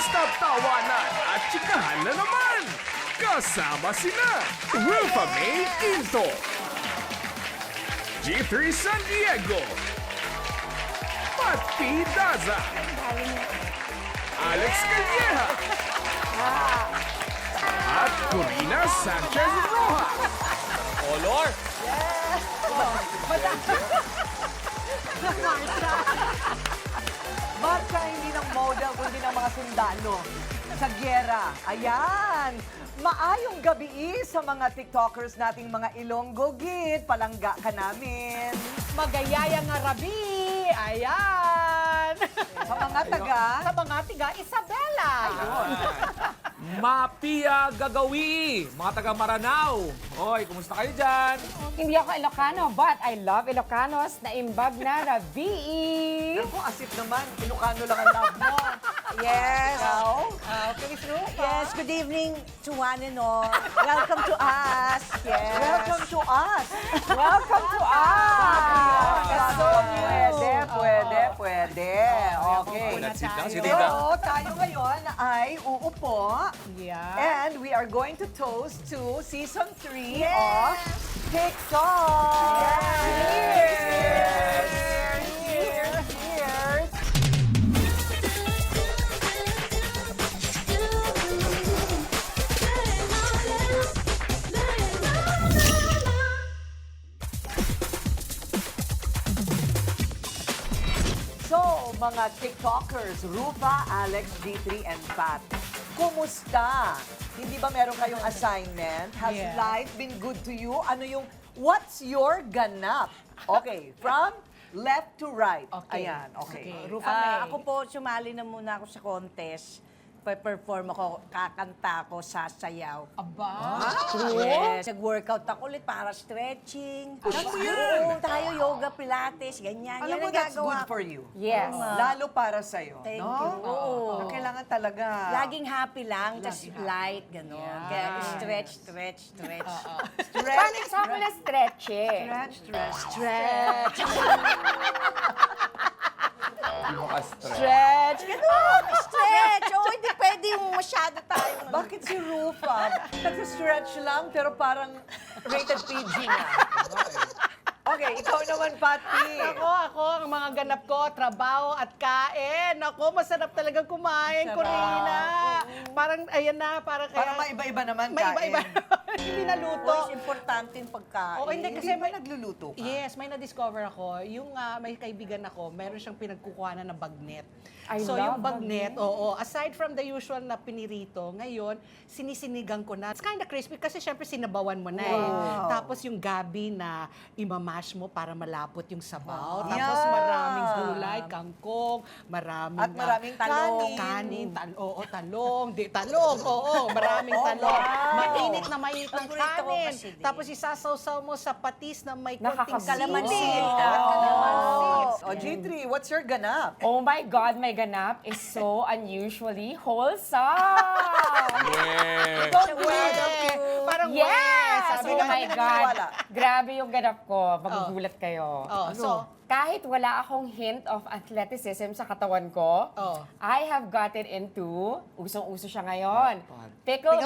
non-stop tawanan at chikahan na naman. Kasama sina Rufa May Quinto, G3 San Diego, Pati Daza, Alex Calleja, at Corina Sanchez Rojas. Olor! Marka hindi ng model, kundi ng mga sundalo. Sa gyera. Ayan! Maayong gabi sa mga TikTokers nating mga Ilonggo Git. Palangga ka namin. Magayaya nga rabi. Ayan. Sa mga taga. Sa mga tiga Isabela. Mapia Gagawi, mga taga Maranao. Hoy, kumusta kayo dyan? Hindi ako Ilocano, but I love Ilocanos na imbag na rabii. Naku, asip naman. Ilocano lang ang love mo. Yes. Yes, Good evening to one and all. Welcome to us. Yes. welcome to us. Welcome to us! So, pwede. Okay. Let's sit down, sit Pero down. tayo ngayon ay uupo. Yeah. And we are going to toast to Season 3 of TikTok. Cheers! Cheers! So, mga TikTokers, Rufa, Alex, D3, and Pat, kumusta? Hindi ba meron kayong assignment? Has Yeah. life been good to you? Ano yung, what's your ganap? Okay, from left to right. Okay. Ayan, okay. Rufa May. Ako po, sumali na muna ako sa contest. Perform ako, kakanta ako, sasayaw. Aba. Yes. Nag-workout ako ulit para stretching. Alam mo yan. Oo, tayo yoga, pilates, ganyan. Alam Yan mo, ang that's gagawa good ko. for you. Yes. Lalo para sa'yo. Thank no? you. Oo. Kailangan talaga. Laging happy lang, just light, gano'n. Kaya stretch. Paano example na stretching? Stretch. Hindi mo ka-stress. Stretch. Gano'n, stretch. Oo, hindi pwede yung masyado tayong... Bakit si Rufa? Nag-stretch lang, pero parang rated PG na. Okay, ikaw naman, Pati. Ako, ang mga ganap ko, trabaho at kain. Ako, masarap talaga kumain, Sarap. Corina. Parang, ayan na, parang kaya... Parang maiba-iba naman May kain. iba-iba. Hindi naluto. Oo, importante yung pagkain. Oo, hindi, Kasi kasi ba nagluluto ka? Yes, may na-discover ako. Yung may kaibigan ako, meron siyang pinagkukuhanan ng bagnet. I so love yung bagnet, oo, aside from the usual na pinirito, ngayon, sinisinigang ko na. It's kind of crispy kasi syempre sinabawan mo na eh. Tapos yung gabi na imamash mo para malapot yung sabaw. Tapos Yeah. maraming gulay, kangkong, maraming At maraming talong. kanin, talong, maraming talong. Mainit na mainit ng Paborito ko kanin. kasi din. Tapos isasawsaw mo sa patis na may konting Nakakabusog. Kalamansi. sili. Oh, G3, what's your ganap? Oh my God, my ganap is so unusually wholesome! Yeah. Parang Yes! sabi Oh nga my nila. God! wala. Grabe yung ganap ko. Magugulat kayo. Oh, so, Kahit wala akong hint of athleticism sa katawan ko, Oh. I have gotten into, usong-uso siya ngayon, Pickleball!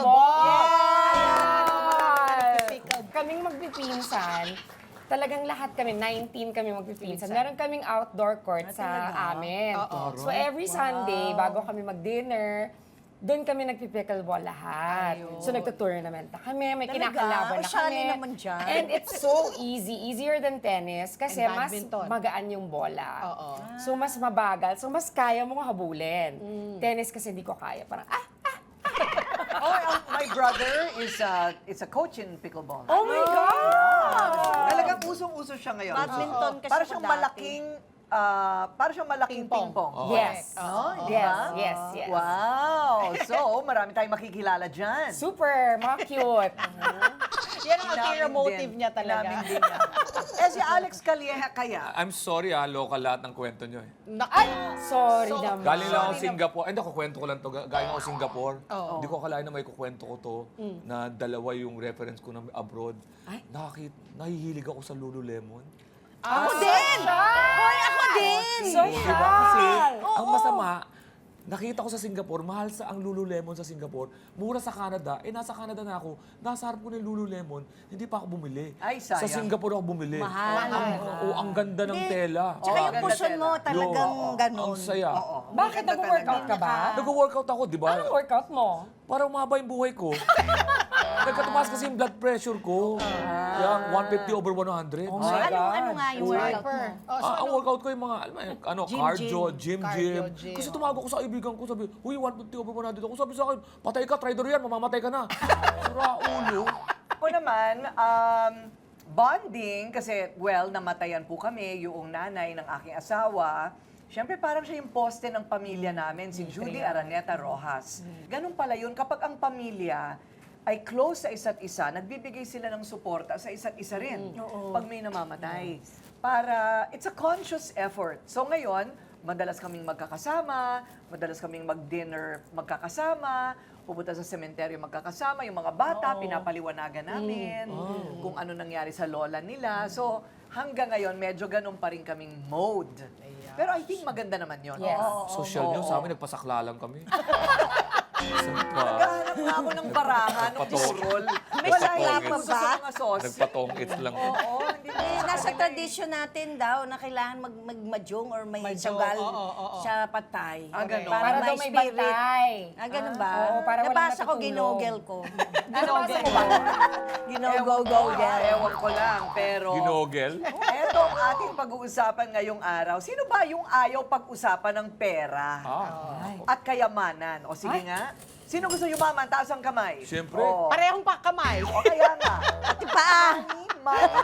pickleball! Kaming magpipinsan, talagang lahat kami, 19 kami magpipinsan. Meron kaming outdoor court sa amin. So every Sunday, bago kami mag-dinner, doon kami nagpipickleball lahat. So nagtutournament na kami, may Talaga? kinakalaban na Sali kami. naman dyan. And it's so easy, easier than tennis kasi And mas badminton. magaan yung bola. Oo. So mas mabagal, so mas kaya mong habulin. Tennis kasi hindi ko kaya, parang Oh, my brother is a coach in pickleball. oh my God! Talagang usong-uso siya ngayon. Badminton kasi Para po siyang dati. malaking Ping-pong. ping-pong. Yes. No? Di Yes, ba? yes, yes. Wow! So, marami tayong makikilala dyan. Super, mga cute. Yan ang ulterior Inamin motive din. niya talaga. Inamin din niya. Eh, si Alex Calleja kaya? I'm sorry local lahat ng kwento nyo eh. Ay, sorry naman. Galing lang ako Singapore. Ay, hindi, kukwento ko lang to. Galing ako Singapore. Oo. Hindi ko akalain na may kukwento ko to na dalawa yung reference ko na abroad. Nahihilig ako sa Lululemon. Ako din! Hoy, ako din! Social. Diba? Kasi ang masama, nakita ko sa Singapore, mahal sa ang Lululemon sa Singapore, mura sa Canada, nasa Canada na ako, nasa harap ko ng Lululemon, hindi pa ako bumili. Ay, Sa sayang. Singapore ako bumili. Mahal. Ang ganda ng Hindi. tela. Tsaka yung ganda puson mo tela. talagang Ang ganun. saya. Bakit nag-workout ka ba? Nag-workout ako, di ba? Anong workout mo? Para umaba yung buhay ko. Nagkatumaas kasi yung blood pressure ko. Yeah, 150 over 100. Oh my God. Ano nga yung workout mo? Ang workout ko yung mga, alam mo yun, cardio, gym. Cardio, gym. Kasi tumawag ako sa kaibigan ko, sabi, huy, 150 over 100 ako. Sabi sa akin, patay ka, traitor yan, mamamatay ka na. Sura ulo. Ako naman, bonding, kasi, well, namatayan po kami, yung nanay ng aking asawa. Siyempre, parang siya yung poste ng pamilya namin, si Judy Araneta Rojas. Ganun pala yun, kapag ang pamilya ay close sa isa't isa, nagbibigay sila ng suporta sa isa't isa rin pag may namamatay. Para, it's a conscious effort. So ngayon, madalas kaming magkakasama, madalas kaming mag-dinner magkakasama, pupunta sa sementeryo magkakasama, yung mga bata, pinapaliwanagan namin kung ano nangyari sa lola nila. So, hanggang ngayon, medyo ganun pa rin kaming mode. Pero I think maganda naman yun. Yes. Social nyo, sa amin, nagpasakla lang kami. Naghahanap nga ako ng barahan, ng burol. May Wala sakla yung pa gusto ba? sa mga sauce. Nagpatongits lang. Oo, hindi na. Nasa tradition natin daw na kailangan magmajong or may Mahjong, sagal oo. sa patay. Ganon. Para daw may bantay. Ganun ba? Oo, para walang Nabasa ko, natutulog. ginogel ko. Nabasa mo ba? Ginogel. Ewan ko lang, pero... Ginogel. Eto ang ating pag-uusapan ngayong araw. Sino ba yung ayaw pag-usapan ng pera at kayamanan? O sige nga. Sino gusto yumaman? Taas ang kamay. Siyempre. O, Parehong pa kamay. o kaya nga. Pati paa. Money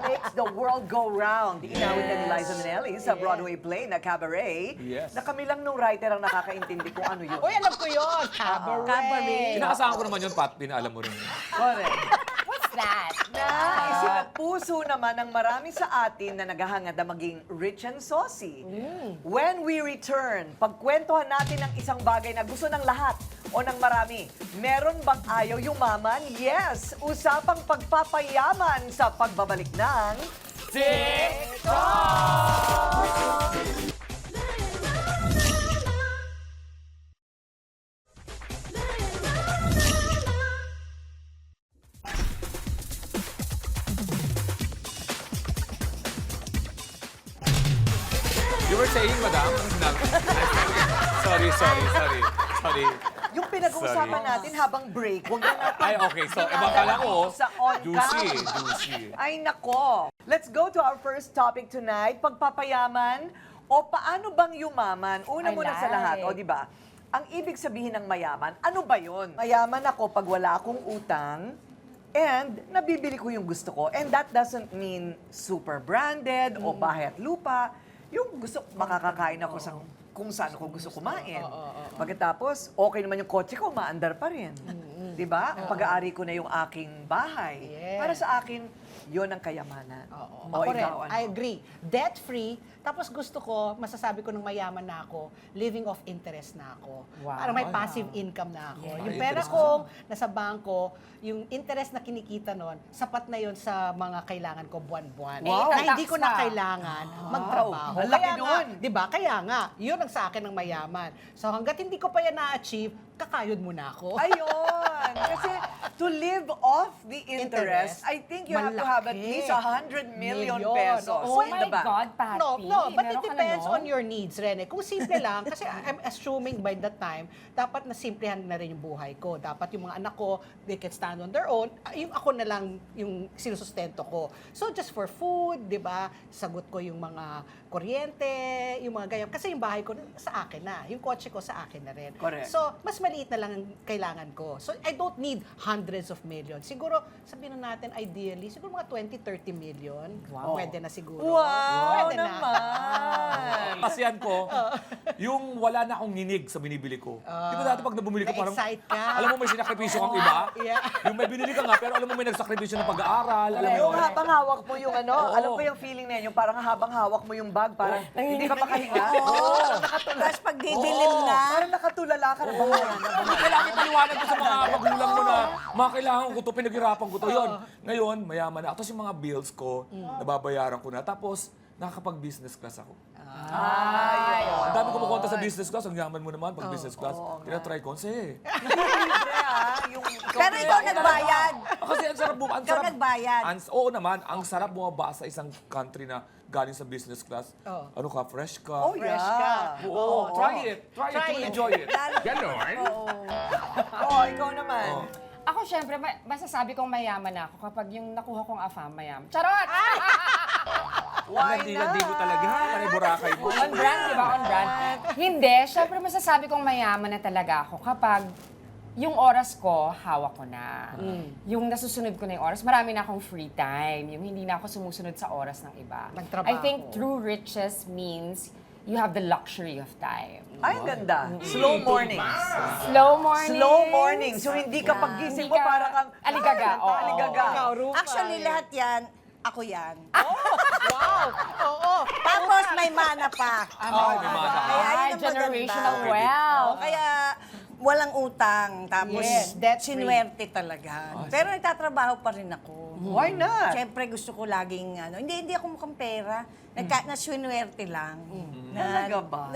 makes the world go round. Inawit na ni Liza Minnelli sa Broadway play na Cabaret. Yes. Na kami lang nung writer ang nakakaintindi kung ano yun. Uy, alam ko yun. Cabaret. Kinakasama ko naman yun, Pat, pinaalam mo rin. Correct. What's that? Na isinapuso naman ng marami sa atin na naghahangad na maging rich and saucy. When we return, pagkwentuhan natin ng isang bagay na gusto ng lahat o ng marami. Meron bang ayaw yumaman? Yes! Usapang pagpapayaman sa pagbabalik ng... You were saying, madam? Sorry. Yung pinag-uusapan Sorry. natin habang break, huwag na natin Ay, okay. So, ibang kala ko, sa on juicy. cam. Ay, nako. Let's go to our first topic tonight. Pagpapayaman o paano bang yumaman? Una I muna sa lahat, like. o di ba? Ang ibig sabihin ng mayaman, ano ba yon? Mayaman ako pag wala akong utang and nabibili ko yung gusto ko. And that doesn't mean super branded o bahay at lupa. Yung gusto, makakakain ako sa kung saan ko gusto kumain. Pagkatapos, okay naman yung kotse ko, maandar pa rin. Di ba? Pag-aari ko na yung aking bahay. Yes. Para sa akin, yon ang kayamanan. O Ako rin, ikaw, ano? I agree. Debt-free, tapos gusto ko, masasabi ko nung mayaman na ako, living off interest na ako. Wow. Parang may passive income na ako. Yes. Yung pera kong nasa bangko, yung interest na kinikita nun, sapat na yon sa mga kailangan ko buwan-buwan. Wow. Na hindi Tax ko na na. kailangan magtrabaho. Ang laki Kaya nga, nun. di ba? Kaya nga, yun ang sa akin ng mayaman. So hanggat hindi ko pa yan na-achieve, kakayod muna ako. Ayun! Kasi to live off the interest, Interest, I think you have to have at malaki. least 100 million Milyon. pesos Oh in my the bank. God, Patty. No, but it Meron ka na depends nun? on your needs, Rene. Kung simple lang, kasi I'm assuming by that time, dapat na simplihan na rin yung buhay ko. Dapat yung mga anak ko, they can stand on their own. Yung ako na lang yung sinusustento ko. So just for food, di ba? Sagot ko yung mga kuryente, yung mga ganyan. Kasi yung bahay ko sa akin na. Yung kotse ko sa akin na rin. Correct. So, mas maliit na lang ang kailangan ko. So, I don't need hundreds of millions. Siguro, sabihin na natin, ideally, siguro mga 20, 30 million. Wow. Pwede na siguro. Wow Pwede na. naman! Kasiyan ko, yung wala na akong nginig sa binibili ko. Di ba dati pag nabumili ko parang, Na-excite ka. alam mo may sinakripisyo kang iba? Yeah. Yung may binili ka nga, pero alam mo may nagsakripisyo ng pag-aaral, alam mo Yung yun. habang hawak mo yung ano, alam ko yung feeling na yun, yung parang habang hawak mo yung bag, parang hindi ka makahinga. Tapos pag didilim na, Parang nakatulala ka na ba? Hindi kailangan ipaliwanag ko sa mga magulang mo na mga kailangan ko to, pinaghirapan ko to. Yun. Ngayon, mayaman na. Tapos yung mga bills ko, nababayaran ko na. Tapos, nakakapag-business class ako. Ay, Ang dami kumukonta sa business class, ang yaman mo naman pag business class. Tinatry ko, kasi libre yung Pero ikaw nagbayad. kasi ang sarap Ikaw nagbayad. Oo naman, ang sarap bumaba sa isang country na galing sa business class. Oh. Ano ka, fresh ka. Oh, Fresh ka. Oo, try it. Try it. You will enjoy it. Ganon. Oh, ikaw naman. Oh. Ako, syempre, masasabi kong mayaman ako kapag yung nakuha kong AFAM, mayaman. Charot! Why Hindi ko talaga. Kaya Boracay mo. On brand, di ba? On brand. Hindi, syempre, masasabi kong mayaman na talaga ako kapag yung oras ko, hawak ko na. Yung nasusunod ko na yung oras, marami na akong free time. Yung hindi na ako sumusunod sa oras ng iba. Nagtrabaho. I think true riches means you have the luxury of time. Ay, ganda. Slow mornings. Slow morning. Slow morning. So, hindi ka pagising mo para kang... Aligaga. Oo. Aligaga. Actually, lahat yan, ako yan. Wow! Oo. Tapos may mana pa. Ay, may mana. Kaya yun Ay, ang generational maganda. wealth. Kaya walang utang. Tapos Yes, debt free. sinwerte talaga. Pero nagtatrabaho pa rin ako. Why not? Siyempre gusto ko laging, hindi ako mukhang pera. Naswinwerte lang. Talaga ba?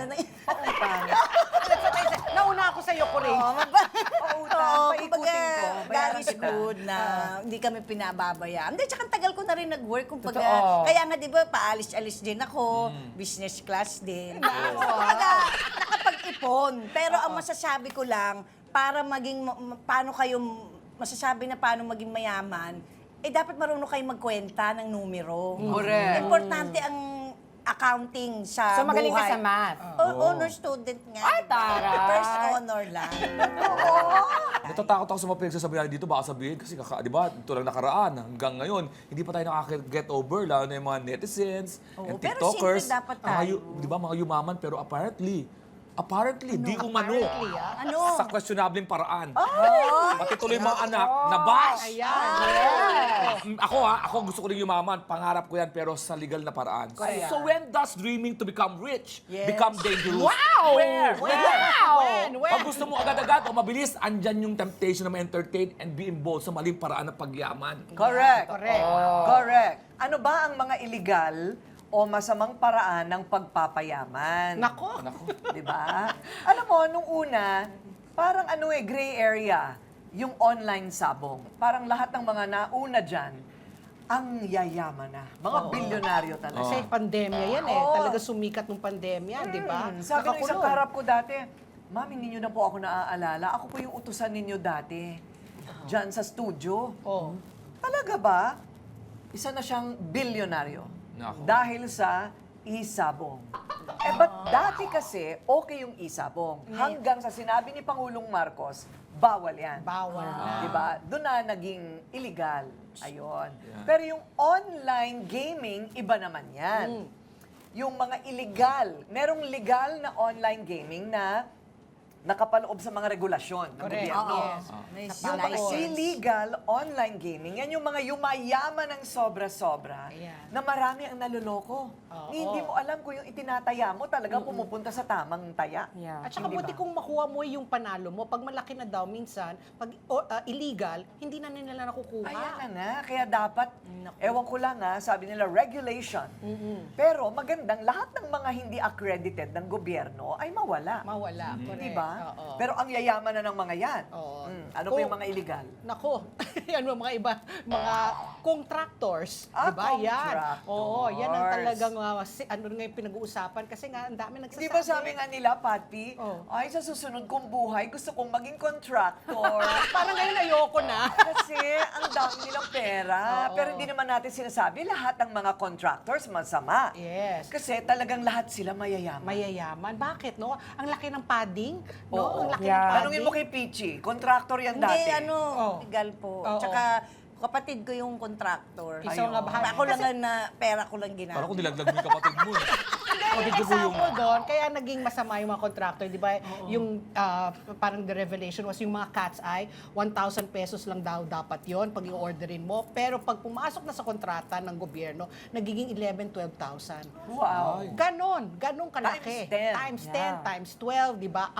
Nauna ako sa iyo, Corinne. Oo, paikutin kumbaga, ko. God Bayaran is kita. good na hindi kami pinababayaan. Hindi, tsaka ang tagal ko na rin nag-work. Kumbaga, Totoo. kaya nga, di ba, paalis-alis din ako, business class din. Kumbaga, nakapag-ipon. Pero ang masasabi ko lang, para maging, paano kayo, masasabi na paano maging mayaman, dapat marunong kayo magkwenta ng numero. Correct. Importante ang accounting sa So, magaling ka buhay. sa math. Honor student nga. Ay, diba? taray. First honor lang. Natatakot ako sa mga pinagsasabihan dito, baka sabihin kasi di ba, ito lang nakaraan, hanggang ngayon, hindi pa tayo nakaka-get over, lalo na yung mga netizens, Oo, and pero TikTokers. simple dapat Mga tayo. di ba, mga yumaman, pero apparently, di umano. Ano? Sa questionableng paraan. Oh! Pati tuloy mga anak, nabash! Ayan. Ako gusto ko rin yumaman, pangarap ko yan, pero sa legal na paraan. So when does dreaming to become rich become dangerous? Wow! Where? When? Pag gusto mo agad-agad o mabilis, andyan yung temptation na ma-entertain and be involved sa maling paraan ng pagyaman. Correct. Correct. Correct. Ano ba ang mga illegal o masamang paraan ng pagpapayaman? Nako. Di ba? Alam mo, nung una, parang gray area, yung online sabong. Parang lahat ng mga nauna dyan, ang yayaman na. Mga bilyonaryo talaga. Kasi pandemya yan eh. Oo. Talaga sumikat ng pandemya, di ba? Sabi ng isang Nakakulong. kaharap ko dati, Mami, ninyo na po ako naaalala. Ako po yung utusan ninyo dati. Diyan sa studio. Oh. Talaga ba? Isa na siyang bilyonaryo. Nako. Dahil sa isabong. But dati kasi, okay yung isabong. Hanggang sa sinabi ni Pangulong Marcos, bawal yan. Bawal na. Diba? Doon na naging illegal. Ayun. Pero yung online gaming, iba naman yan. Yung mga illegal, merong legal na online gaming na nakapaloob sa mga regulasyon ng Correct. gobyerno. Yes. Yung mga illegal online gaming, yan yung mga yumayaman ng sobra-sobra Ayan. na marami ang naloloko. Ni hindi mo alam kung yung itinataya mo talagang pumupunta sa tamang taya. Yeah. At saka Hindi buti ba? kung makuha mo yung panalo mo, pag malaki na daw minsan, pag illegal, hindi na nila nakukuha. Ayan na nga. Kaya dapat, ewan ko lang sabi nila regulation. Pero magandang lahat ng mga hindi accredited ng gobyerno ay mawala. Mawala. Correct. Di ba? Oo. Pero ang yayaman na ng mga yan. Oo. Ano pa yung mga illegal? Nako, ano mga iba, mga contractors, di ba? Yan. Contractors. Oo, yan ang talagang, ano nga yung pinag-uusapan kasi nga ang dami nagsasabi. Di ba sabi nga nila, Patty, Oh. ay sa susunod kong buhay, gusto kong maging contractor. Parang ngayon ayoko na. Kasi ang dami nilang pera. Oo. Pero hindi naman natin sinasabi lahat ng mga contractors masama. Yes. Kasi talagang lahat sila mayayaman. Mayayaman. Bakit, no? Ang laki ng padding, no? Oo. Ang laki Yeah. ng padding. Tanungin mo kay Peachy, contractor yan Hindi, dati. Oh. legal po. Oo. Tsaka, kapatid ko yung contractor. Isa nga bahagi. Ako lang na pera ko lang ginamit. Parang kung nilaglag mo yung kapatid mo. Example doon, kaya naging masama yung mga contractor, di ba? Yung parang the revelation was yung mga cat's eye, 1,000 pesos lang daw dapat yon pag i-orderin mo. Pero pag pumasok na sa kontrata ng gobyerno, nagiging 11,000-12,000. Wow. Ganon kalaki. Times 10. Times 10, times 12, di ba?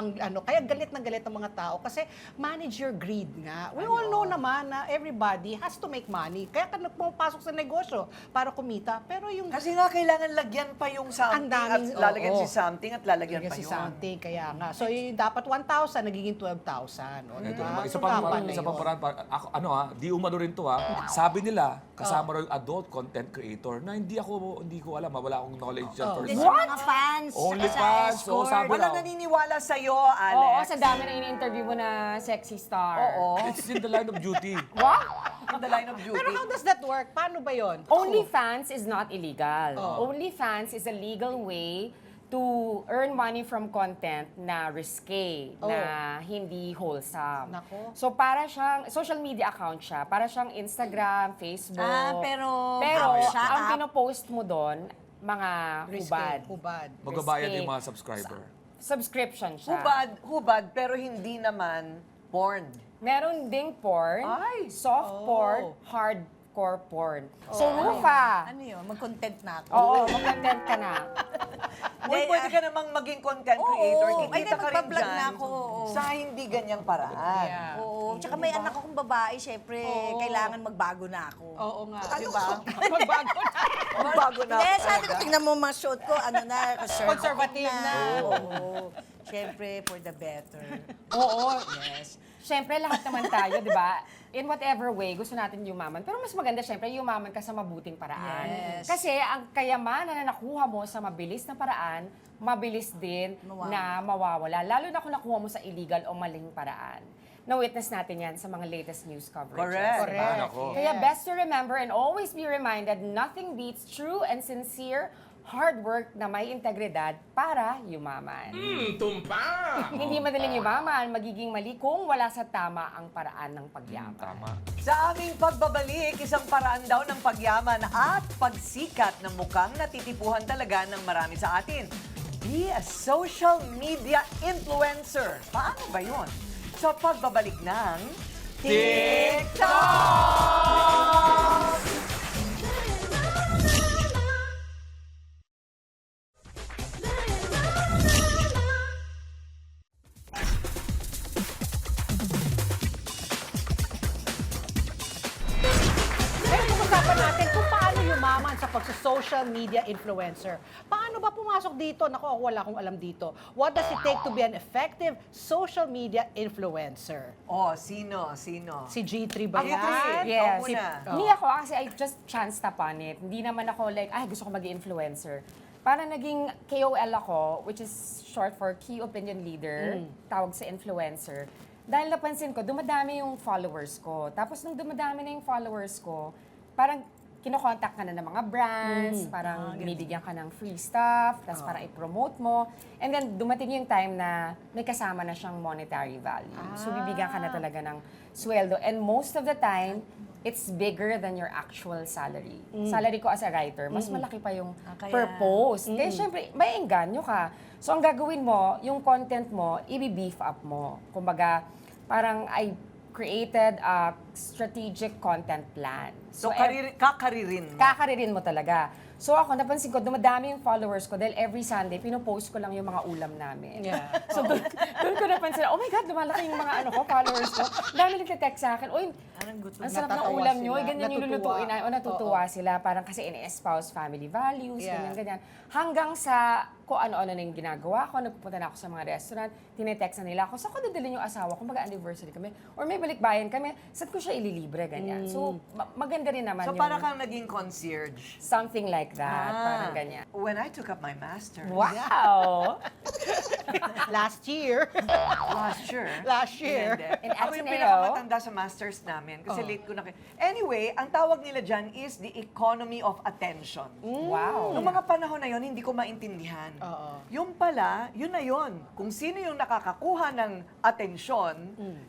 Kaya galit na galit ang mga tao kasi manage your greed nga. We all know naman na everybody has to make money. Kaya ka pumapasok sa negosyo para kumita. Pero yung Kasi nga kailangan lagyan pa yung something Ang daming- at lalagyan oo. si something at lalagyan pa si yun. something, kaya nga. So, yung dapat 1,000, nagiging 12,000. O, Ito diba? naman, isa So, pang dapat na isa pang yun. paraan, ako, di umano rin to sabi nila, kasama raw yung adult content creator na hindi ko alam, wala akong knowledge dyan Hindi, first. sa mga fans. Only sa fans, so escort. sabi Walang raw. naniniwala sa'yo, Alex. Oo, sa dami na ini-interview mo na sexy star. Oo. It's in the line of duty. In the line of duty. Pero how does that work? Paano ba yun? OnlyFans is not illegal. OnlyFans is a legal way to earn money from content na risque, na hindi wholesome. Nako. So para siyang, social media account siya, para siyang Instagram, Facebook. Pero siya, ang pinopost mo doon, mga hubad. Hubad. Magbabayad Risque. yung mga subscriber. Subscription siya. Hubad, pero hindi naman porn. Meron ding porn, Ay! soft porn, hardcore porn. So, Rufa, Ano yun? Mag-content na ako. oo, mag-content ka na. Uy, pwede ka namang maging content creator. Oo. Kikita Ay, ka rin magpa-vlog dyan. na ako, oo. Sa hindi ganyang paraan. Oo. Tsaka may anak akong babae, syempre, kailangan magbago na ako. Oo nga. Di ba? Magbago na. Magbago na. Hindi, ako sabi ko, talaga. tingnan mo mga suot ko, ano na, Conservative na. Oo. Syempre, for the better. Oo. Yes. Siyempre, lahat naman tayo, di ba? In whatever way, gusto natin yumaman. Pero mas maganda, siyempre, yumaman ka sa mabuting paraan. Yes. Kasi ang kayamanan na nakuha mo sa mabilis na paraan, mabilis din na mawawala. Lalo na kung nakuha mo sa illegal o maling paraan. Na-witness natin yan sa mga latest news coverages. Correct. diba? Ah, nako. Kaya best to remember and always be reminded, nothing beats true and sincere hard work na may integridad para yumaman. Tumpa! Hindi madaling yumaman, magiging mali kung wala sa tama ang paraan ng pagyaman. Tama. Sa aming pagbabalik, isang paraan daw ng pagyaman at pagsikat na mukhang natitipuhan talaga ng marami sa atin. Be a social media influencer. Paano ba yun? Sa pagbabalik ng TikTok! Ngayon, pag-usapan natin kung paano yumaman sa pagsa-social media influencer. Paano ba pumasok dito? Naku, ako wala akong alam dito. What does it take to be an effective social media influencer? Oh, sino? Si G3 ba Ako, yan? G3. Yes. Ako muna. Hindi ako kasi I just chanced upon it. Hindi naman ako like, ay gusto ko maging influencer. Para naging KOL ako, which is short for Key Opinion Leader, tawag sa influencer. Dahil napansin ko, dumadami yung followers ko. Tapos nung dumadami na yung followers ko, parang kinokontak ka na ng mga brands, parang binibigyan ka ng free stuff, tapos parang i-promote mo. And then dumating yung time na may kasama na siyang monetary value. So bibigyan ka na talaga ng sweldo. And most of the time, it's bigger than your actual salary. Salary ko as a writer, mas malaki pa yung kaya- per post. Kaya syempre, may engganyo ka. So ang gagawin mo, yung content mo, i-beef up mo. Kumbaga, parang I created a strategic content plan. So, kakaririn mo. Kakaririn mo talaga. So ako, napansin ko, dumadami yung followers ko dahil every Sunday, pinopost ko lang yung mga ulam namin. Yeah. So doon ko napansin, oh my God, lumalaki yung mga followers ko. Dami nagte-text sa akin, uy, ang sarap ng Natatawa ulam nyo, sila. ganyan yung Natutuwa. lulutuin. O natutuwa sila, parang kasi ini-espouse family values, Yeah. ganyan. Hanggang sa kung ano-ano na yung ginagawa ko, nagpupunta na ako sa mga restaurant, tinetext na nila ako, saan ko dadalhin yung asawa ko, mag-anniversary kami, or may balikbayan kami, saan ko siya ililibre, ganyan. So, maganda rin naman So, yung para kang naging concierge. something like that, parang ganyan. When I took up my master's Wow! Last year. last year. Last year. In Ako yung Ateneo. pinakamatanda sa masters namin kasi late ko na. Anyway, ang tawag nila dyan is the economy of attention. Wow! Noong mga panahon na yon, hindi ko maintindihan. Yung pala, yun na yun. Kung sino yung nakakakuha ng atensyon,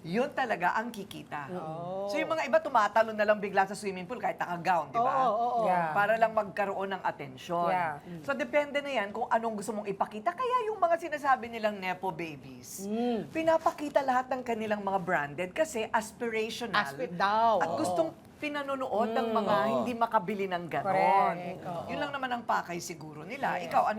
yun talaga ang kikita. So yung mga iba tumatalon na lang bigla sa swimming pool kahit naka-gown, di ba? Yeah. Para lang magkaroon ng atensyon. Yeah. So depende na yan kung anong gusto mong ipakita. Kaya yung mga sinasabi nilang Nepo babies, pinapakita lahat ng kanilang mga branded kasi aspirational. Daw. At gustong pinanonood ng mga hindi makabili ng ganon. Correct. Yun lang naman ang pakay siguro nila. Ikaw,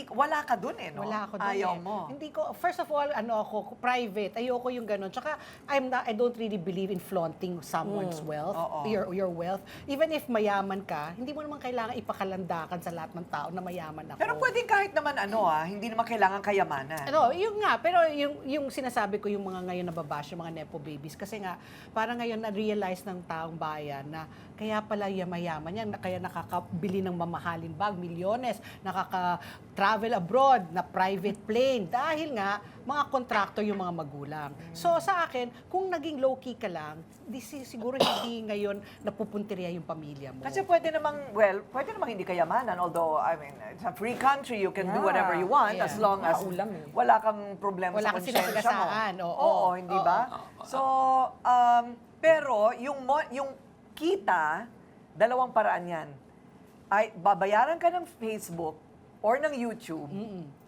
wala ka dun eh, no? Wala ako doon Ayaw eh. mo. Hindi ko, first of all, ako, private. Ayoko yung ganun. Tsaka, I don't really believe in flaunting someone's wealth, your wealth. Even if mayaman ka, hindi mo naman kailangan ipakalandakan sa lahat ng tao na mayaman ako. Pero pwedeng kahit naman hindi naman kailangan kayamanan. Yun nga, pero yung sinasabi ko yung mga ngayon nababash, yung mga Nepo babies, kasi nga, parang ngayon na-realize ng taong bayan na kaya pala yamayaman yan, kaya nakakabili ng mamahaling bag, milyones, nakaka-travel abroad na private plane, dahil nga, mga kontraktor yung mga magulang. So sa akin, kung naging low-key ka lang, siguro hindi ngayon napupuntirya yung pamilya mo. Kasi pwede namang hindi kayamanan. Although, I mean, it's a free country, you can do whatever you want as long as Ulam eh. wala kang problema Wala sa kang konsensya mo. sinasagasaan. Oo, hindi ba? So, pero yung kita, dalawang paraan yan. Ay, babayaran ka ng Facebook or ng YouTube.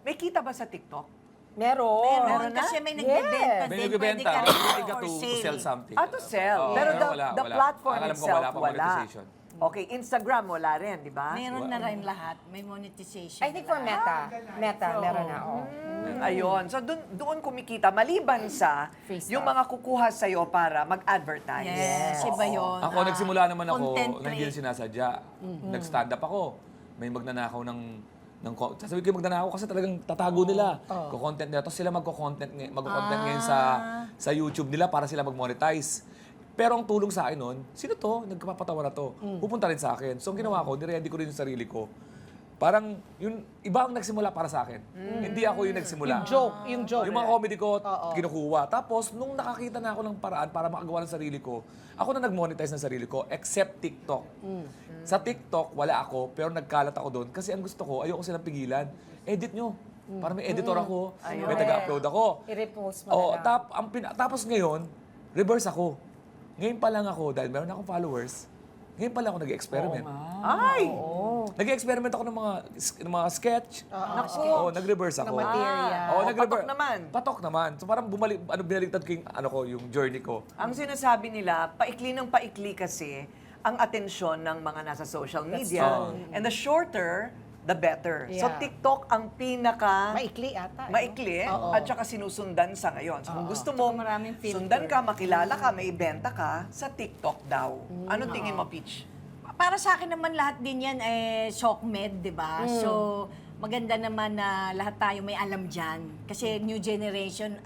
May kita ba sa TikTok? Meron. Meron na? Kasi may nagbebenta May din. nagbibenta, Pwede ka rin pwede ka for to sale. sell something. To sell. Oo, Pero pero the platform Alam ko itself, wala pa monetization. Okay, Instagram wala rin, di ba? Meron na rin lahat. May monetization. I think for Meta. Meron na, Ayun. So, doon kumikita. Maliban sa Free stuff. yung mga kukuha sa'yo para mag-advertise. Yes, iba yun. Ako, nagsimula naman ako, Content na hindi create. sinasadya. Nag-stand up ako. May magnanakaw ng sasabihin ko magnanakaw kasi talagang tatago nila. Ko-content nila. Tapos sila magko-content ngayon sa YouTube nila para sila mag-monetize. Pero ang tulong sa akin nun, sino to? Nagpapatawa na to. Pupunta rin sa akin. So ang ginawa ko, niready ko rin yung sarili ko. Parang, yung iba ang nagsimula para sa akin. Hindi ako yung nagsimula. Yung joke. Yung mga comedy ko, kinukuha. Tapos, nung nakakita na ako ng paraan para makagawa ng sarili ko, ako na nag-monetize ng sarili ko, except TikTok. Sa TikTok, wala ako, pero nagkalat ako doon. Kasi ang gusto ko, ayoko silang pigilan. Edit nyo. Para may editor ako, may taga-upload ako. I-repost mo Oo, na lang. tapos ngayon, reverse ako. Ngayon pa lang ako, dahil meron akong followers, ngayon pa lang ako nag-experiment. Ay! Nag-experiment ako ng mga sketch. Oo, nag-reverse ako. Ng material. Oo, patok naman. Patok naman. So parang binaligtad ko yung journey ko. Ang sinasabi nila, paikli ng paikli kasi ang atensyon ng mga nasa social media. And the shorter, the better. So Yeah. TikTok ang pinaka Maikli ata. maikli at saka sinusundan sa ngayon. So kung gusto mo Maraming filter. sundan ka, makilala ka, may ibenta ka, sa TikTok daw. Anong tingin mo, Peach? Para sa akin naman lahat din yan SOCMED, di ba? So, maganda naman na lahat tayo may alam dyan. Kasi new generation,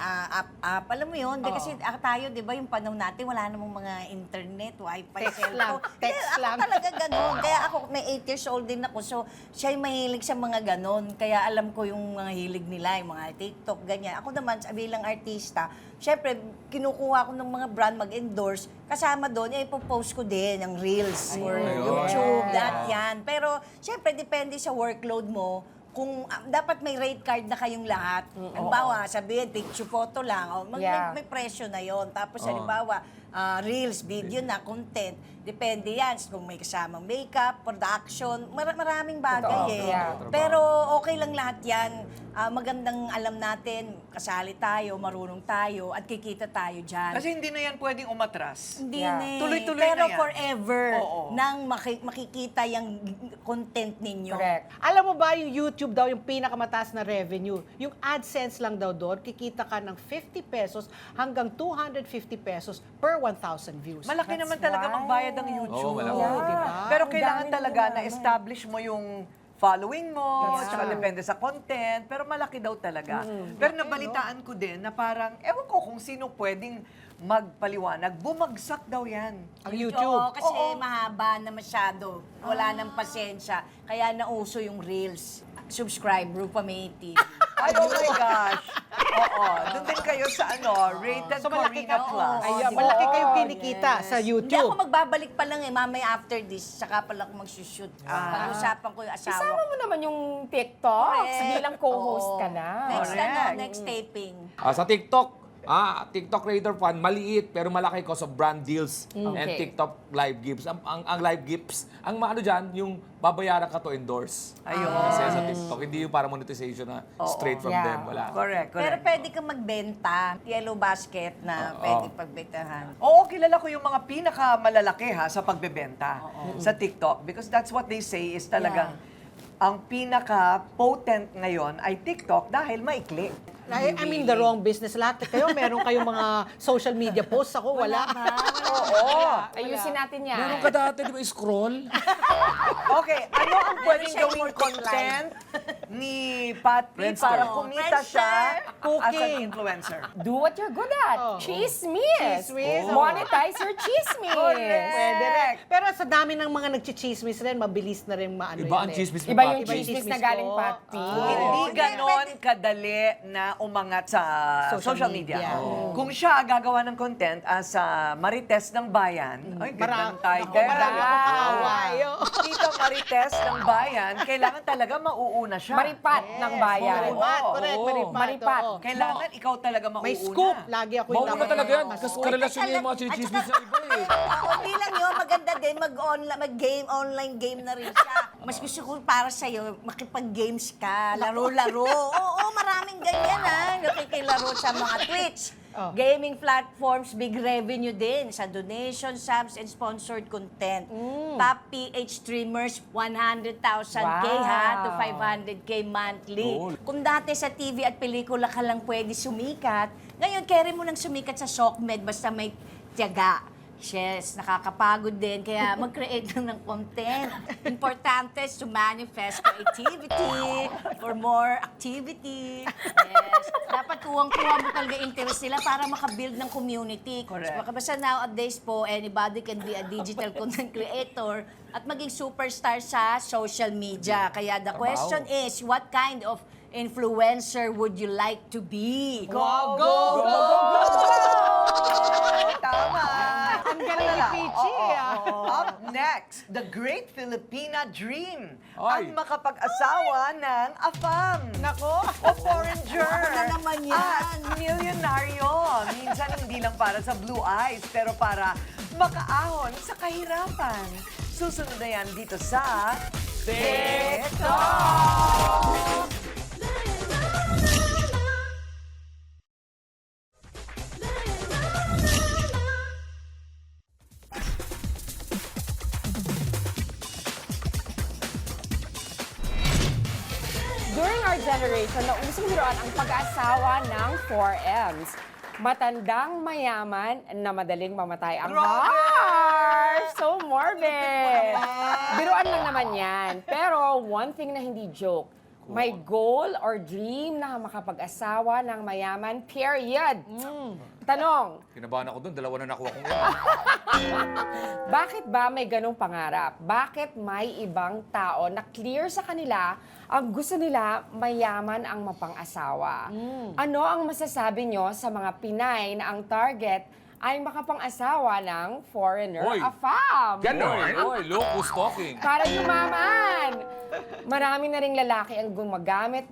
alam mo yun, kasi tayo, di ba, yung panahon natin, wala namang mga internet, wifi, Text lang, text Hindi, lang. Ako talaga ganun. Kaya ako, may 8 years old din ako, so siya yung mahilig sa mga ganun. Kaya alam ko yung mga hilig nila, yung mga TikTok, ganyan. Ako naman, bilang artista, syempre, kinukuha ko ng mga brand mag-endorse. Kasama doon, ipopost ko din ang Reels or YouTube, lahat yan. Pero, syempre, depende sa workload mo. Kung dapat may rate card na kayong lahat. Halimbawa, sabihin, picture photo lang. May presyo na yon. Tapos, halimbawa, Reels, video na, content. Depende yan. Kung may kasamang makeup, production, maraming bagay Totoo. eh. Yeah. Pero okay lang lahat yan. Magandang alam natin, kasali tayo, marunong tayo, at kikita tayo dyan. Kasi hindi na yan pwedeng umatras. Hindi Yeah. na eh. Tuloy-tuloy Pero na yan. forever Oo. nang makikita yung content ninyo. Correct. Alam mo ba yung YouTube daw yung pinakamataas na revenue? Yung AdSense lang daw doon, kikita ka ng 50 pesos hanggang 250 pesos per 1,000 views. Malaki naman talaga magbayad ang YouTube. Oo, malaki. Oo, di ba? Pero Ang kailangan dami talaga nila, na establish mo yung following mo, tsaka depende sa content, pero malaki daw talaga. Pero nabalitaan ko din na parang, ewan ko kung sino pwedeng magpaliwanag, bumagsak daw yan. Ang YouTube. Oo, kasi mahaba na masyado. Wala nang pasensya. Kaya nauso yung Reels. subscribe, Rupa May TV. Ay, oh my gosh. Oo, doon din kayo sa Rated So, malaki Corina ka- Plus. Ayan, malaki kayong kinikita sa Hindi ako YouTube. magbabalik pa lang mamaya after this, saka pala ako magsushoot. Pag-usapan ko yung asawa Isama ko. mo naman yung TikTok. Correct. Bilang co-host Oo. ka na. Correct. Next taping. Sa TikTok Creator Fund, maliit pero malaki because of brand deals and Okay. TikTok live gifts. Ang live gifts, ang ano dyan, yung babayaran ka to endorse. Ayun. Kasi sa TikTok, hindi yung para monetization na straight from Yeah. them. Wala. Correct, Pero correct. pwede kang magbenta. Yellow basket na pwede pagbentahan. Oo, kilala ko yung mga pinakamalalaki ha sa pagbebenta sa TikTok because that's what they say is talagang ang pinaka-potent ngayon ay TikTok dahil maikli. I mean, the wrong business. Lahat kayo, meron kayong mga social media posts. Ako, wala. Oo. Ayusin natin yan. Meron ka dati, di ba, scroll? Okay, ano ang pwedeng siya gawing more content ni Patty Friendster. para kumita siya as an Cooking. influencer? Do what you're good at. Oh. Chismis. Chismis. Monetize your chismis. Pwede rin. Pero sa dami ng mga nagchichismis rin, mabilis na rin maano Iba yun ang eh. chismis mo, Iba yung Papi. chismis na Chismis galing ko. Pati. Hindi ganon kadali na umangat sa social media. Kung siya gagawa ng content as Marites ng Bayan, ay, gandang title. Marami akong kaaway. Tita Marites ng Bayan, kailangan talaga mauuna siya. Maripat ng bayan. Maripat, correct, Oo. maripat. Maripat. oo. Kailangan ikaw talaga mauuna. May scoop. Lagi ako yung Mauna talaga yan. Kasi karelasyon niya yung mga chinichismis na iba eh. Hindi lang yun, maganda din, mag-game, online game na rin siya. Mas gusto ko para sa'yo, makipag-games ka, laro-laro. Oo, maraming ganyan nakikilaro sa mga Twitch. Gaming platforms, big revenue din sa donation, subs, and sponsored content. Top PH streamers, 100,000K ha, to 500K monthly. Cool. Kung dati sa TV at pelikula ka lang pwede sumikat, ngayon, carry mo lang sumikat sa SOCMED basta may tiyaga. Yes, nakakapagod din. Kaya mag-create lang ng content. Importante is to manifest creativity for more activity. Yes. Dapat kuwang-kuha mo talaga interest nila para makabuild ng community. Correct. So, basta nowadays po, anybody can be a digital content creator at maging superstar sa social media. Kaya the question is, what kind of influencer would you like to be? Go, go, go, go, go! Tama! Ang galing ni Peachy, Up next, the Great Filipina Dream. Ay. Ang makapag-asawa ng AFAM. Nako. O foreigner. Ako na naman yan. At milyonaryo. Minsan hindi lang para sa blue eyes, pero para makaahon sa kahirapan. Susunod na yan dito sa TikTok! During our generation, nausong biruan ang pag-aasawa ng 4Ms. Matandang mayaman na madaling mamatay. Ang harsh! So morbid! Biruan lang naman yan. Pero one thing na hindi joke, may goal or dream na makapag-asawa ng mayaman, period. Tanong, Kinabahan ako doon, dalawa na nakuha kong yan. bakit ba may ganong pangarap? Bakit may ibang tao na clear sa kanila ang gusto nila mayaman ang mapang-asawa? Ano ang masasabi nyo sa mga Pinay na ang target ay makapang-asawa ng foreigner, Hoy! AFAM? Oy, look who's talking. Para yumaman! Marami na ring lalaki ang gumagamit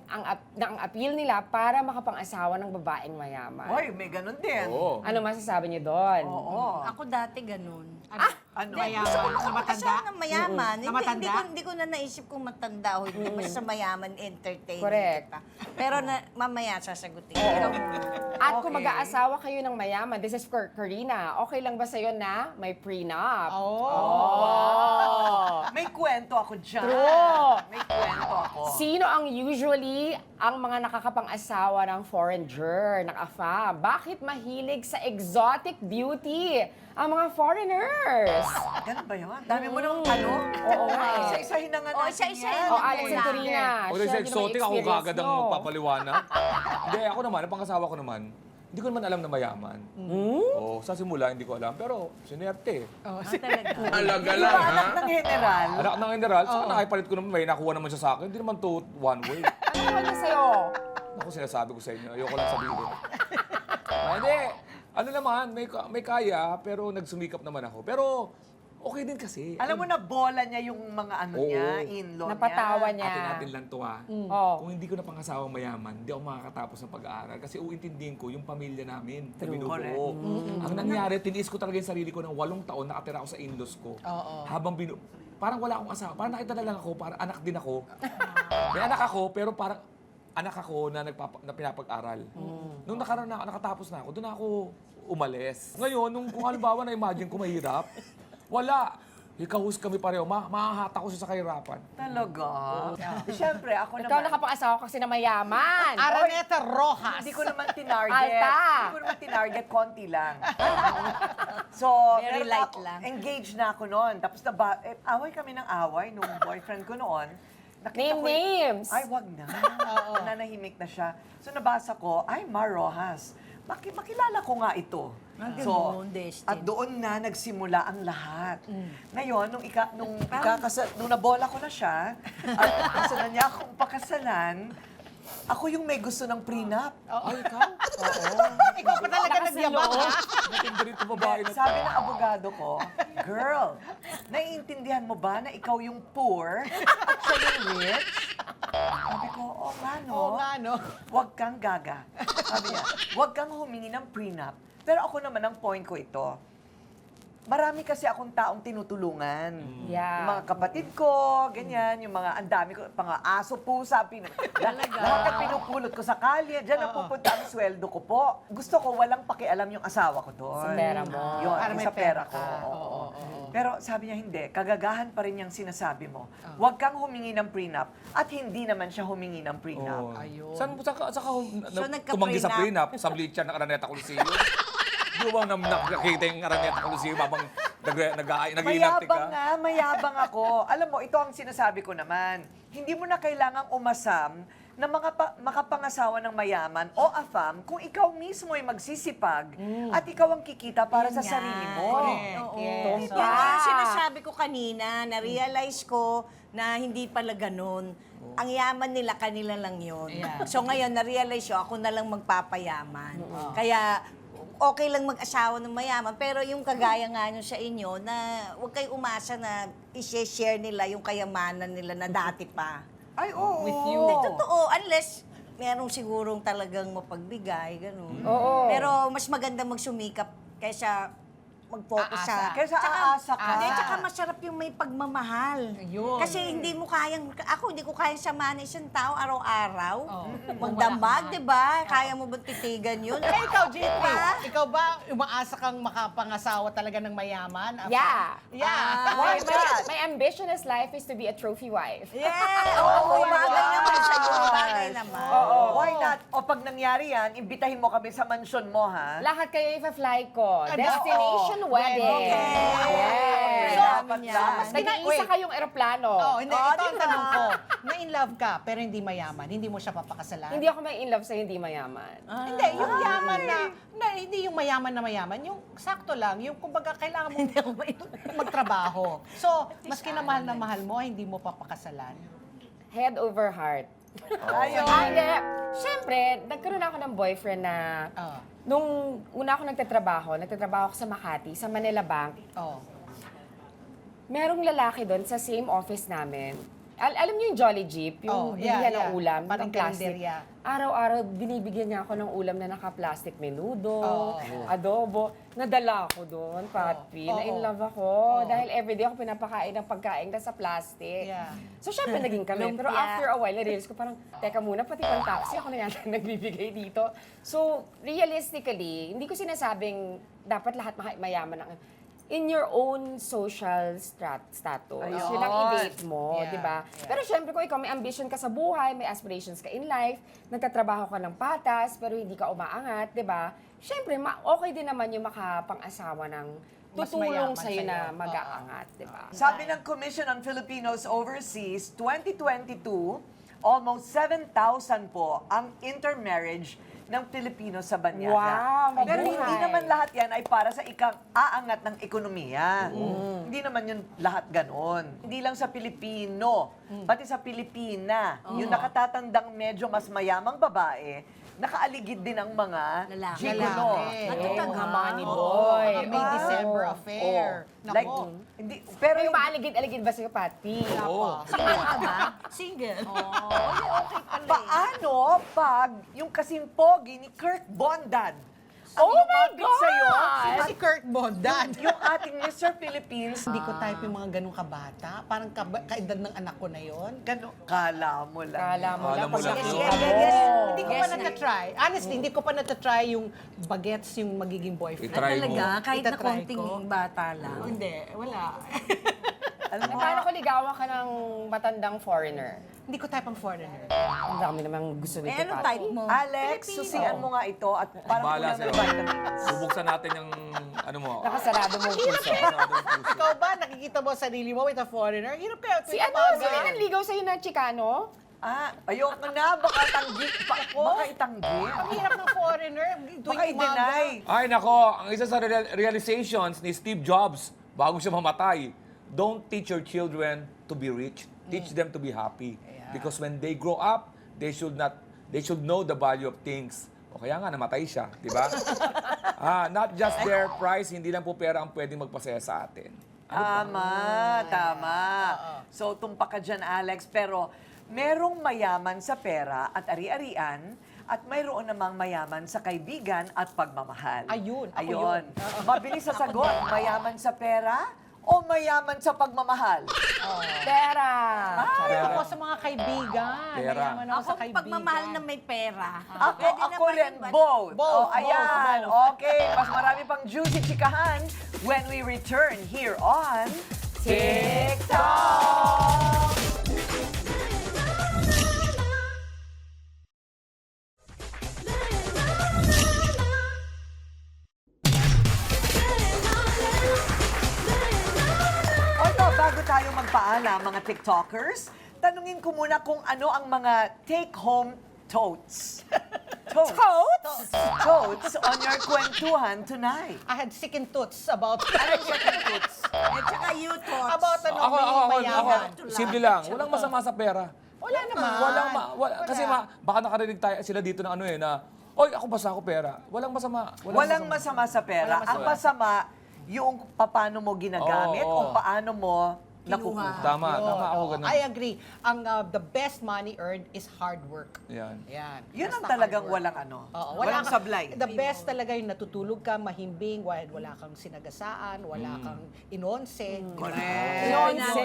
ng appeal nila para makapang-asawa ng babaeng mayaman. Hoy, may ganun din. Oo. Ano masasabi niyo doon? Oo. Ako dati ganun. Ano? Mayaman. Gusto ko Na matanda? makapag-asawa ng mayaman. Na matanda? Hindi ko na naisip kung matanda o hindi. Basta mayaman, entertaining Correct. kita. Pero mamaya sasagutin. At kung Okay. mag-aasawa kayo ng mayaman, this is for Karina, okay lang ba sa'yo na may prenup? Oh. May kwento ako dyan. True. May kwento ako. Sino ang usually ang mga nakakapang-asawa ng foreigner, ng AFAM? Bakit mahilig sa exotic beauty ang mga foreigners? Ganun ba yun? Dami mo nang tanong. Oo nga eh. Isa-isahin na nga Oo, natin isa-isahin yan. O, Alex and Karina. O, sa share nyo exotic, naman ako experience kagad ang nyo. magpapaliwanag. Hindi, ako naman, ang pangasawa ko naman, Hindi ko naman alam na mayaman. Oo, sa simula, hindi ko alam. Pero, sinerte. Alaga Di lang, ba ha? anak ng general? Anak ng general, saka nakapalit ko naman, may nakuha naman siya sa akin. Hindi naman to one way. Ano naman niya sa'yo? Ako sinasabi ko sa inyo, ayoko lang sabihin. Hindi. Ano naman, may kaya, pero nagsumikap naman ako. Pero, okay din kasi. Alam mo na bola niya yung mga ano Oo. niya, in-law niya. Napatawa niya. Atin-atin lang to ha. Oo. Kung hindi ko na pangasawang mayaman, hindi ako makakatapos ng pag-aaral. Kasi uintindihin ko yung pamilya namin. na binubuo. Ang nangyari, tiniis ko talaga yung sarili ko ng 8 taon, nakatira ako sa in-laws ko. Habang parang wala akong asawa. Parang nakita na lang ako, parang anak din ako. May anak ako, pero parang anak ako na pinapag-aral. Nung nakatapos na ako, doon ako umalis. Ngayon, kung halimbawa na-imagine ko mahirap, wala. Ikahus kami pareho. Mahahata ko siya sa kahirapan. Talaga? Siyempre, ako Ikaw naman. nakapang-asawa kasi na mayaman. Araneta Rojas. Hindi ko naman tinarget. Alta. Hindi ko naman tinarget, konti lang. So, Very meron light ako- lang. engaged na ako noon. Tapos away kami ng away nung boyfriend ko noon. Nakita Name ko- names. Ay, wag na. Nananahimik na siya. So, nabasa ko, ay, Mar Rojas. Makilala ko nga ito. ganun, Destin. At doon na nagsimula ang lahat. Ngayon, nung nabola ko na siya, at gusto na niya akong pakasalan, ako yung may gusto ng prenup. Ay, ikaw? Ikaw pa talaga nagyabang, ha? Matindi rin itong babae na Sabi ng abogado ko, girl, naiintindihan mo ba na ikaw yung poor at siya yung rich? Sabi ko, oo nga no. Oo nga, no? Huwag kang gaga. Sabi niya, huwag kang humingi ng prenup. Pero ako naman, ang point ko ito, marami kasi akong taong tinutulungan. Yeah. Yung mga kapatid ko, ganyan, yung mga ang dami ko, mga aso, pusa, lahat na pinupulot ko sa kalye, dyan ang pupunta ang sweldo ko po. Gusto ko walang pakialam yung asawa ko doon. Sa pera mo. Yun, Para yung may sa pera pera ko. ka. Oo. Pero sabi niya, hindi. Kagagahan pa rin yung sinasabi mo. Huwag kang humingi ng prenup at hindi naman siya humingi ng prenup. Ayun. Saka nagka-prenup. tumanggi sa prenup, sa bleacher ng Araneta Coliseum. Di ba nakakita yung Araneta Coliseum habang nag-iinarte ka? Mayabang ako. Alam mo, ito ang sinasabi ko naman. Hindi mo na kailangang umasam na makapangasawa ng mayaman o afam kung ikaw mismo ay magsisipag at ikaw ang kikita para sa sarili mo. Correct. Yes. Diba? Ang sinasabi ko kanina, na-realize ko na hindi pala ganun. Ang yaman nila, kanila lang yun. Yeah. So ngayon, na-realize ko, ako na lang magpapayaman. Kaya, okay lang mag-asawa ng mayaman, pero yung kagaya nga nyo sa inyo, na huwag kayo umasa na i-share nila yung kayamanan nila na dati pa. Ay, oo. With you. Hindi, totoo. Unless, merong sigurong talagang mapagbigay, gano'n. Oo. Pero mas maganda magsumikap kaysa mag-focus sa... Kaysa aasa ka. Hindi, tsaka masarap yung may pagmamahal. Ayun. Kasi hindi mo kayang... Ako, hindi ko kayang samahan ng isang tao araw-araw. Oo. Magdamag, di ba? Kaya mo ba titigan yun? Eh, ikaw, JP, Diba? ikaw ba umaasa kang makapangasawa talaga ng mayaman? Yeah. Yeah. Why not? My ambition in life is to be a trophy wife. Yeah! Oo, bagay naman sa'yo. Bagay naman. Why not? O pag nangyari yan, imbitahin mo kami sa mansyon mo, ha? Lahat kayo ipa-fly ko. Ano? Destination wedding. Yes. So, Dapat yan. Nag-iisa kayong eroplano. Oh, hindi, Oh, ito di ang ba? tanong ko. Na-in-love ka, pero hindi mayaman. Hindi mo siya papakasalan? Hindi ako may in love sa hindi mayaman. Hindi, yung yaman na hindi yung mayaman na mayaman, yung sakto lang, yung kumbaga kailangan mo magtrabaho. So, mas kinamahal na mahal mo, hindi mo papakasalan. Head over heart. Ayun. Hindi. Siyempre, nagkaroon ako ng boyfriend na Oh. nung una ako nagtatrabaho ako sa Makati, sa Manila Bank. Oh. Merong lalaki doon sa same office namin. Alam niyo yung Jolly Jeep, Oh, yung yeah, bilihan ng yeah. ulam, Parang ng plastic. kalenderya. Araw-araw, binibigyan niya ako ng ulam na naka-plastic menudo, Oh. adobo. Nadala ako doon, Papi. Oh. Na-in love ako. Dahil everyday ako pinapakain ng pagkain na sa plastic. Yeah. So, syempre, naging kami. Pero Lumpia. after a while, na-realize ko parang, teka muna, pati pang taxi, ako na yata nagbibigay dito. So, realistically, hindi ko sinasabing dapat lahat mayaman ang in your own social status. Ayun. Yun ang i-date mo, Yeah, di ba? yeah. Pero syempre, kung ikaw may ambition ka sa buhay, may aspirations ka in life, nagtatrabaho ka ng patas, pero hindi ka umaangat, di ba? Syempre, okay din naman yung makapang-asawa ng Mas tutulong mayaman sa'yo na sa'yo. mag-aangat, di ba? Sabi ng Commission on Filipinos Overseas, 2022, almost 7,000 po ang intermarriage ng Pilipino sa banyaga. Wow, Pero mabuhay. hindi naman lahat yan ay para sa ikang-aangat ng ekonomiya. Hindi naman yun lahat ganon. Hindi lang sa Pilipino, pati sa Pilipina. Yung nakatatandang medyo mas mayamang babae, nakaaligid din ang mga Lalaki. gigolo. Matatag, Mga ha? money boy. May Diba? December affair. Oh. Like, Nako. hindi, pero May maaligid-aligid ba si Pati? Oo. Single ka ba? Single. Okay pala eh. paano pag yung kasing pogi ni Kirk Bondan ang Oh my lumapit God! sa'yo, Si Kurt Bondan. yung ating Mr. Philippines, Hindi ko type yung mga ganong kabata. Parang kaedad ng anak ko na yon. gano, kala mo lang. Kala mo Kala lang. mo Pag lang nakikita yun. mo. Hindi ko Yes, pa na. natatry. Honestly, hindi ko pa natatry yung bagets yung magiging boyfriend. I-try mo. Talaga, kahit na Itatry konting ko. bata lang. Hindi, wala. Alam mo, Paano ko ligawan ka ng matandang foreigner? Hindi ko type ang foreigner. Ang dami namang gusto Eh, nito, anong Pati. type mo? Alex, susian mo nga ito at parang Bahala kulang ng sa'yo. vitamins. Bubuksan natin yung, ano mo, Nakasarado mong puso. Ikaw ba, nakikita mo sarili mo with a foreigner? Hirap kaya. Si ano? Sino yung nanligaw sa'yo na Chicano? Ayoko na, baka tanggi, baka itanggi. Ang hirap ng foreigner. Baka i-deny. Ay, nako, ang isa sa realizations ni Steve Jobs bago siya mamatay, don't teach your children to be rich. Teach them to be happy. Because when they grow up, they should know the value of things. O kaya nga, namatay siya, di ba? Not just their price, hindi lang po pera ang pwedeng magpasaya sa atin. Tama. So, tumpak ka dyan, Alex. Pero, merong mayaman sa pera at ari-arian at mayroon namang mayaman sa kaibigan at pagmamahal. Ayun, ako Ayun. Mabilis sa sagot. Mayaman sa pera o mayaman sa pagmamahal? Pera! Ay, ako sa mga kaibigan. Pera. Mayaman ako Ako sa kaibigan. pagmamahal na may pera. Ako rin, both. Both, Ayan. both. Okay, mas marami pang juicy chikahan when we return here on TikTok! Although, bago tayo magpaalam, mga TikTokers, tanungin ko muna kung ano ang mga take-home totes. Totes? Totes on your kwentuhan tonight. I had second thoughts about At saka you thoughts. about ano, Ako, may mayaman. simple lang. Walang masama sa pera. Wala naman. Kasi baka nakarinig tayo sila dito ng ano na, oy, ako basta ako pera. Walang masama. Walang masama sa pera. Ang masama, yung paano mo ginagamit Oo. o paano mo nakukuha. Tama ako ganun. I agree. Ang the best money earned is hard work. Yan. Yan. Yun ang Basta talagang hard work. walang ano. Oo, walang ka- sablay. The best talaga yung natutulog ka, mahimbing, wala kang sinagasaan, wala kang inonse. Correct. Inonse?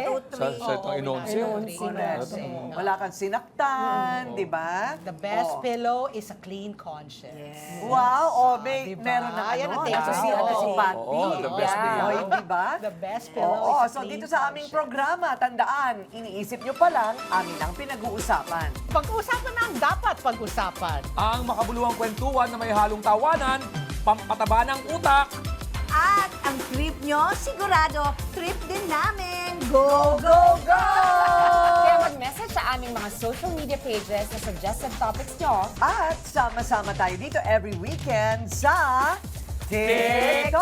Sa itong inonse. Inonse. Wala kang sinaktan, di ba? The best Oo. pillow is a clean conscience. Wow, Diba? meron na Yan ang ano. take Nasa home. si Oo. Pati. Oo, the best pillow. Oy, di ba? The best pillow Oo, is a so clean dito sa aming conscience. programa, tandaan, iniisip nyo pa lang, amin ang pinag-uusapan. Pag-uusapan na ang dapat pag-usapan. Ang makabuluhang kwentuhan na may halong tawanan, pampataba ng utak, At ang trip nyo, sigurado, trip din namin. Go, go, go! Kaya mag-message sa aming mga social media pages na suggested topics nyo. At sama-sama tayo dito every weekend sa TikTok!